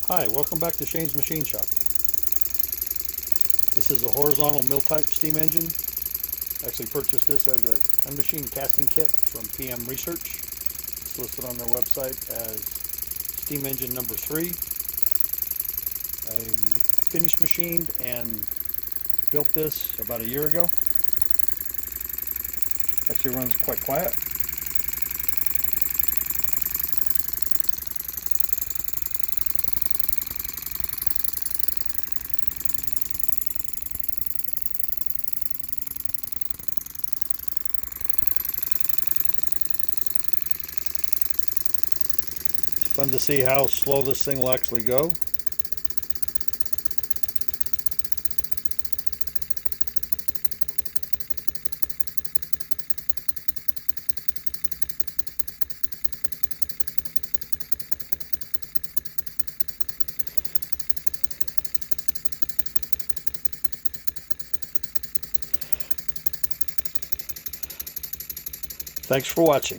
Hi, welcome back to Shane's Machine Shop. This is a horizontal mill type steam engine. Actually purchased this as a unmachined casting kit from PM Research. It's listed on their website as steam engine number 3. I finished machined and built this about a year ago. Actually runs quite quiet. Fun to see how slow this thing will actually go. Thanks for watching.